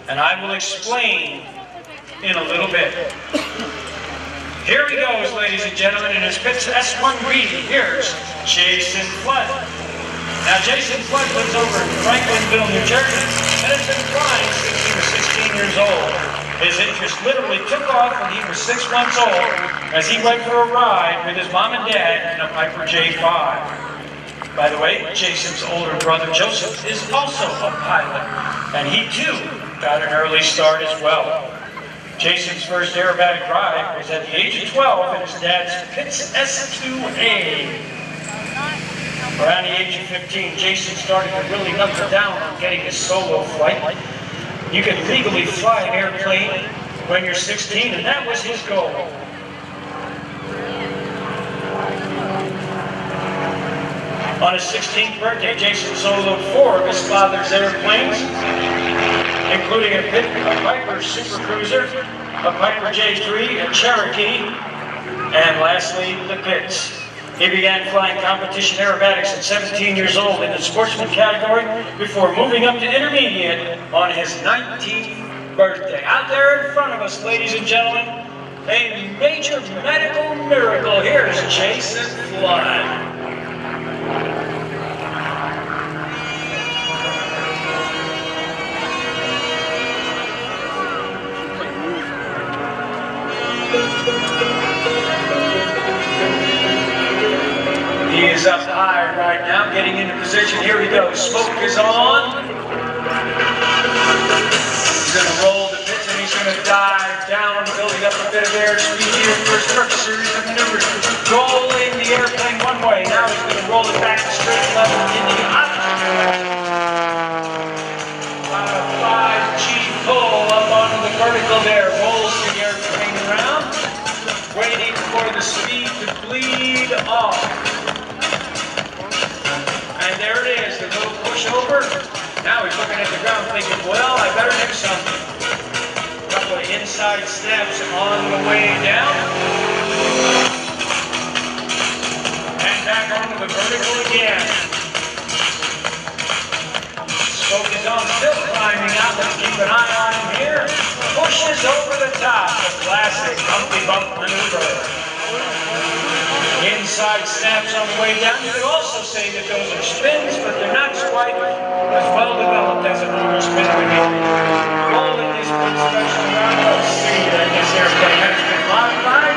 and I will explain in a little bit. Here he goes, ladies and gentlemen, in his Pitts S1B. Here's Jason Flood. Now, Jason Flood lives over in Franklinville, New Jersey, and has been flying since he was 16 years old. His interest literally took off when he was 6 months old as he went for a ride with his mom and dad in a Piper J5. By the way, Jason's older brother Joseph is also a pilot, and he too got an early start as well. Jason's first aerobatic ride was at the age of 12 in his dad's Pitts S2A. Around the age of 15, Jason started to really knuckle down on getting his solo flight. You can legally fly an airplane when you're 16, and that was his goal. On his 16th birthday, Jason soloed 4 of his father's airplanes, including a Piper Super Cruiser, a Piper J3, a Cherokee, and lastly, the Pitts. He began flying competition aerobatics at 17 years old in the sportsman category before moving up to intermediate on his 19th birthday. Out there in front of us, ladies and gentlemen, a major medical miracle. Here's Jason Flood. He is up high right now, getting into position. Here he goes. Smoke is on. He's going to roll the pitch and he's going to dive down, building up a bit of airspeed here for his first series of maneuvers. Rolling the airplane one way. Now he's going to roll it back to straight level in the opposite direction. About a 5G pull up onto the vertical there. Rolls the airplane around, waiting for the speed to bleed off. And there it is, the little pushover. Now he's looking at the ground thinking, well, I better do something. A couple of inside steps on the way down. And back onto the vertical again. Smoke is on, still climbing out. Let's keep an eye on him here. Pushes over the top. The classic Humpty Bump maneuver. Inside snaps on the way down. You could also say that those are spins, but they're not quite as well developed as a normal spin would be. Rolling these spins special around. Let's see that this airplane has been modified.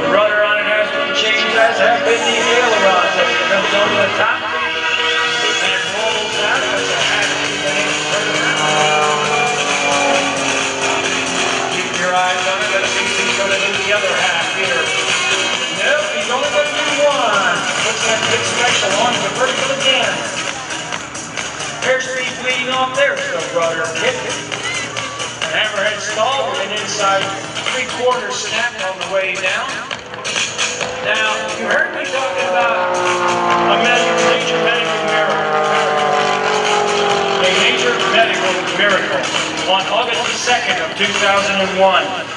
The rudder on it has been changed, as have been the ailerons as it comes over the top and rolls out. That's a happy keep your eyes on it. Let's see if he's going to do the other half here. Nope, he's only going to do one. Puts that big special on the vertical again. Airspeed bleeding off. There's the rudder kick. Hammerhead stall with an inside 3/4 snap on the way down. Now, you heard me talking about a major medical miracle. A major medical miracle on August the 2nd of 2001.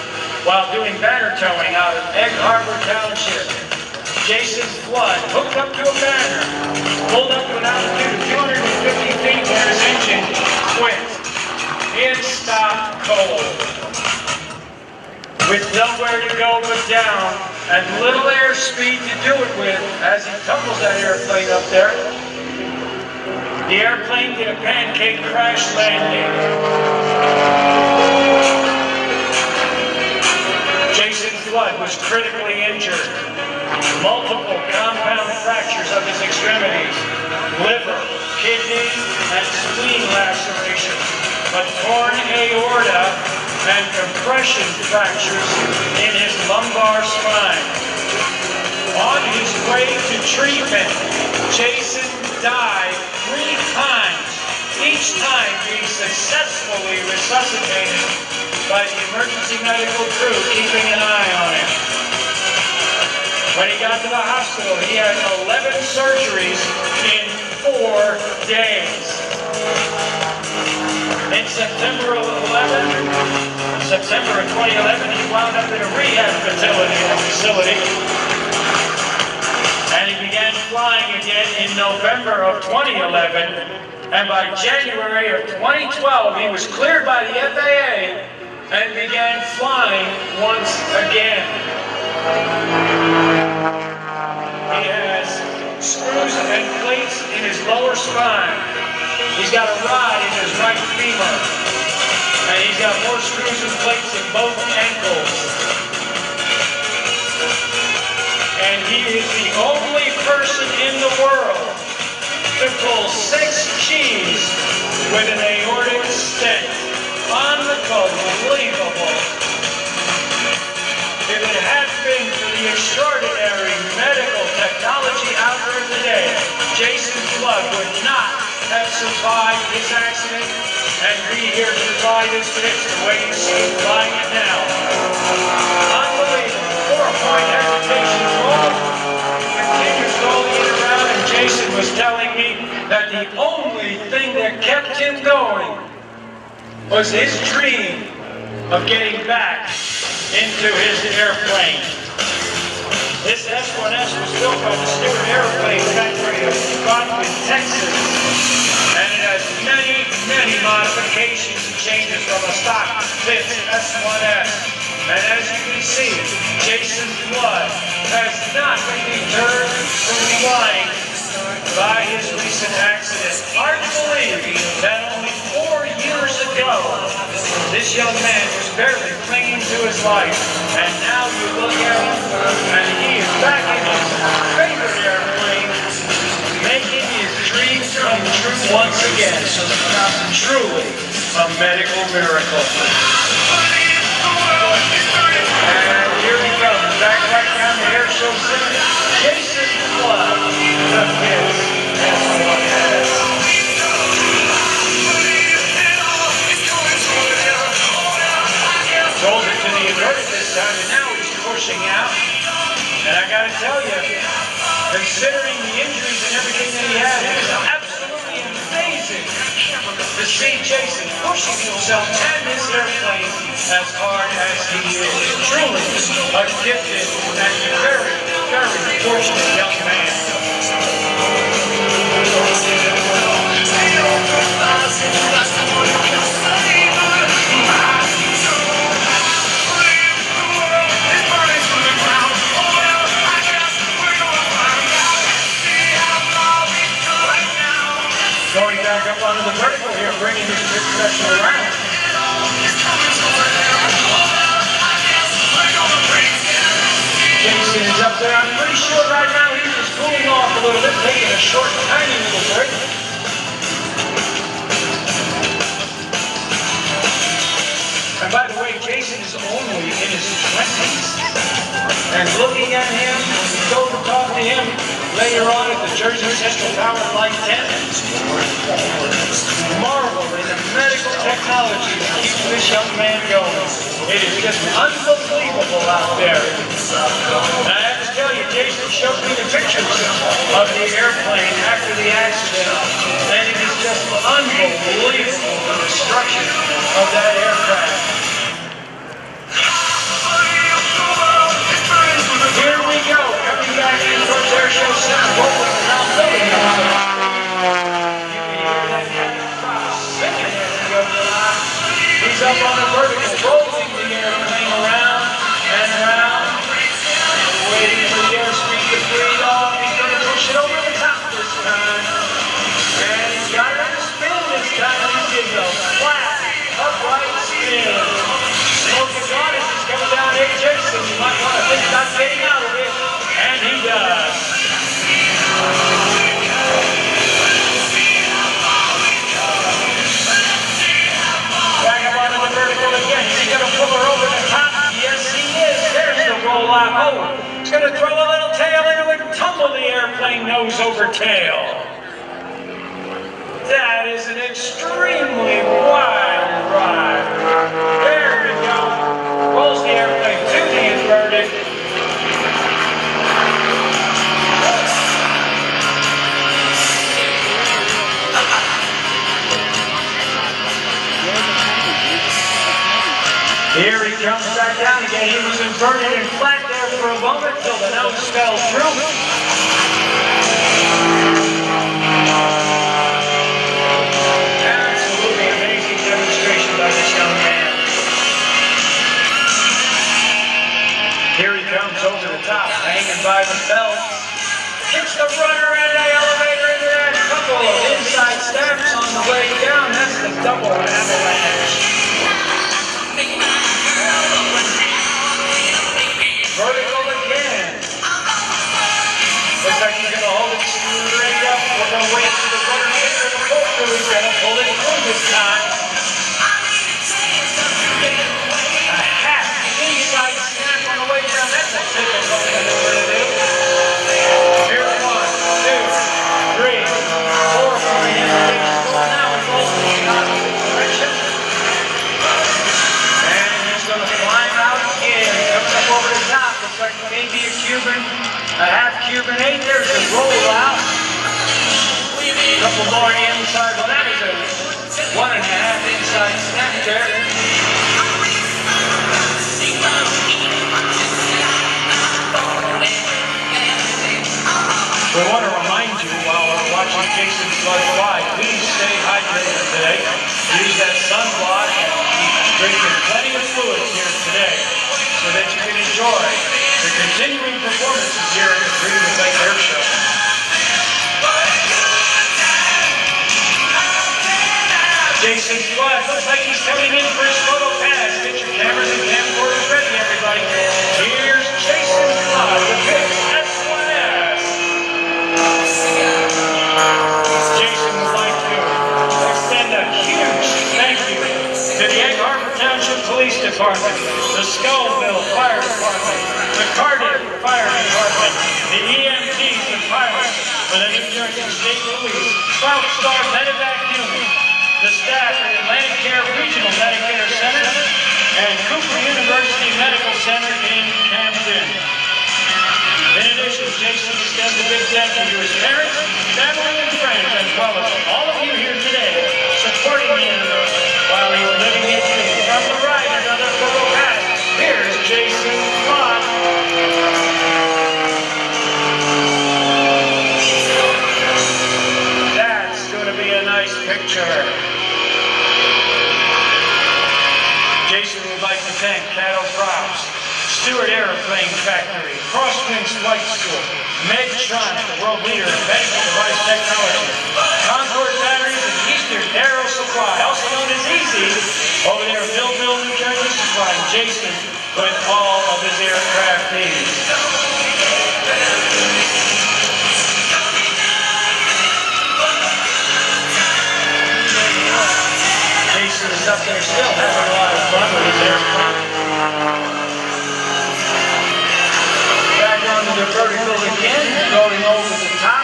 While doing banner towing out of Egg Harbor Township, Jason Flood hooked up to a banner, pulled up to an altitude of 250 feet where his engine quit. It stopped cold. With nowhere to go but down, and little airspeed to do it with, as he tumbles that airplane up there, the airplane did a pancake crash landing. Jason Flood was critically injured. Multiple compound fractures of his extremities, liver, kidney, and spleen lacerations, a torn aorta, and compression fractures in his lumbar spine. On his way to treatment, Jason died 3 times, each time being successfully resuscitated by the emergency medical crew keeping an eye on him. When he got to the hospital, he had 11 surgeries in 4 days. In September of 2011, he wound up in a rehab facility, and he began flying again in November of 2011, and by January of 2012, 2012, he was cleared by the FAA and began flying once again. He has screws and plates in his lower spine. He's got a rod in his right femur. And he's got more screws and plates in both ankles. And he is the only person in the world to pull 6 keys with an aortic stent. Unbelievable. If it had been for the extraordinary medical technology out there today, Jason Flood would not have survived this accident and be here to fly this pitch the way you see him flying it now. Unbelievable. 4-point hesitation roll. Continues rolling it around, and Jason was telling me that the only thing that kept him going was his dream of getting back into his airplane. This S1S was built by the Stewart Airplane Factory of Greenwood, Texas, and it has many, many modifications and changes from a stock Fitz S1S. And as you can see, Jason Flood has not been deterred from flying by his recent accident. Hard to believe that only 4 years ago, this young man was barely clinging to his life. And now you look at him, and he is back in his favorite airplane, making his dreams come true once again. Truly a medical miracle. And here he comes, back right down the airshow center. Jason Flood, the Fitz S1S. Rolled it to the inverted this time, and now he's pushing out. And I gotta tell you, considering the injuries and everything that he had, it is absolutely amazing to see Jason pushing himself and his airplane as hard as he is. Truly a gifted and very, very fortunate young man. Going back up onto the vertical here, bringing his big pressure around. Jason is up there. I'm pretty sure right now he's just cooling off a little bit, taking a short, tiny little break. And by the way, Jason is only in his 20s. And looking at him, go to talk to him later on at the Jersey Central Power Flight 10. Marvel in the medical technology that keeps this young man going. It is just unbelievable out there. And I have to tell you, Jason showed me the pictures of the airplane after the accident, and it is just unbelievable, the destruction of that aircraft. Here we go, coming back in towards Airshow Center, rolling around building. You can hear that aircraft singing as he goes by. He's up on the vertical, rolling the airplane around and around, waiting for the airspeed to breathe off. He's going to push it over the top this time. And he's got it in spin this time. He's getting a flat, upright spin. Smoking goddess is coming down here, Jason. You might want to think about getting out of it. And he does. Back up onto the vertical again. He's going to pull her over the top. Yes, he is. There's the rollout. Oh, he's going to throw a little tail into it and tumble the airplane nose over tail. That is an extremely wild ride. There we go. Rolls the airplane to the inverted. Here he comes back down again. He was inverted and flat there for a moment till the nose fell through. Absolutely amazing by the belt. Hits the rudder and the elevator into that couple of inside steps on the way down. That's the double avalanche. Vertical again. Looks like he's going to hold it straight up. We're going to wait for the rudder to get to the pull through. He's going to pull it through this time. A half inside snap on the way down. That's a difficult maneuver to do. Here, 1, 2, 3, 4, 5. Now it's rolling in opposite direction. And he's going to climb out again. Comes up over the top. Looks like maybe a Cuban. A half Cuban 8, there's a rollout. A couple more inside. Well, that is a 1.5 inside snap there. We want to remind you while we're watching Jason Flood fly, please stay hydrated today. Use that sunblock and drinking plenty of fluids here today so that you can enjoy the continuing performances here at the Greenwood Lake Airshow. Jason Flood looks like he's coming in for his photo pass. Get your cameras and camcorders ready, everybody. Here's Jason Flood with his S1S. Jason would like to extend a huge thank you to the Egg Harbor Township Police Department, the Skullville Fire Department, the Cardiff Fire Department, the EMTs and pilots for the New Jersey State Police, South Star Medevac Unit, the staff at Atlantic Care Regional Medicare Center, and Cooper University Medical Center in Camden. In addition, Jason extends a big thank you to his parents, family, and friends, as well as all of you here today supporting him while he's living his dream. From the right, another photo pass. Here's Jason Flood. That's going to be a nice picture. Jason would like to thank Cattle Props, Stewart Airplane Factory, Crosswinds Flight School, Medtronic, the world leader in medical device technology, Concord Batteries, and Eastern Aero Supply, also known as Easy, over there in Millville, New Jersey, supplying Jason with all of his aircraft needs. Jason is up there still having a lot of fun with his airplane. The vertical again, going over the top.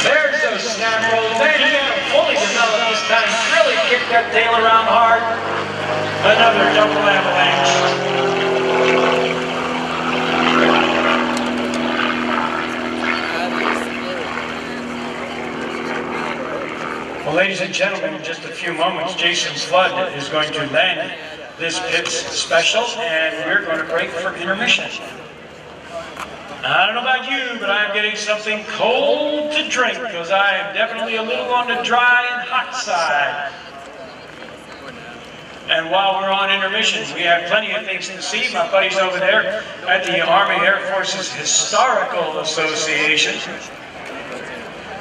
There's those snap rolls. Man, he got them fully developed this time. Really kicked that tail around hard. Another double avalanche. Well, ladies and gentlemen, in just a few moments, Jason Flood is going to land this pit's special, and we're going to break for intermission. I don't know about you, but I'm getting something cold to drink because I am definitely a little on the dry and hot side. And while we're on intermission, we have plenty of things to see. My buddies over there at the Army Air Force's Historical Association,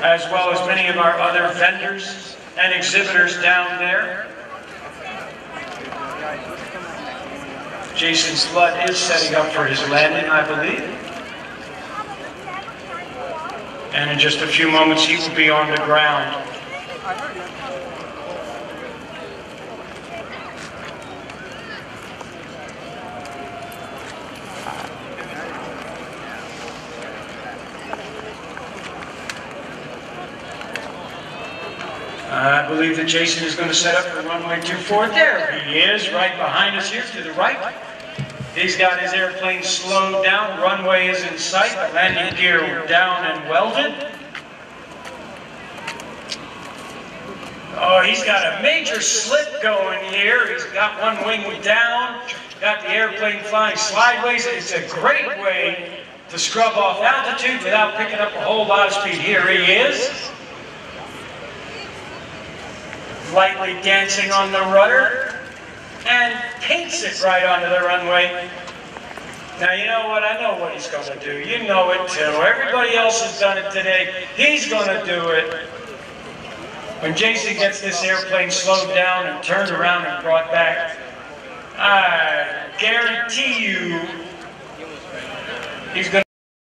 as well as many of our other vendors and exhibitors down there. Jason Flood is setting up for his landing, I believe. And in just a few moments, he will be on the ground. I believe that Jason is going to set up for runway 24. There he is, right behind us here to the right. He's got his airplane slowed down. Runway is in sight. The landing gear down and welded. Oh, he's got a major slip going here. He's got one wing down. Got the airplane flying sideways. It's a great way to scrub off altitude without picking up a whole lot of speed. Here he is. Lightly dancing on the rudder and paints it right onto the runway. Now, you know what? I know what he's going to do. You know it, too. Everybody else has done it today. He's going to do it. When Jason gets this airplane slowed down and turned around and brought back, I guarantee you he's going to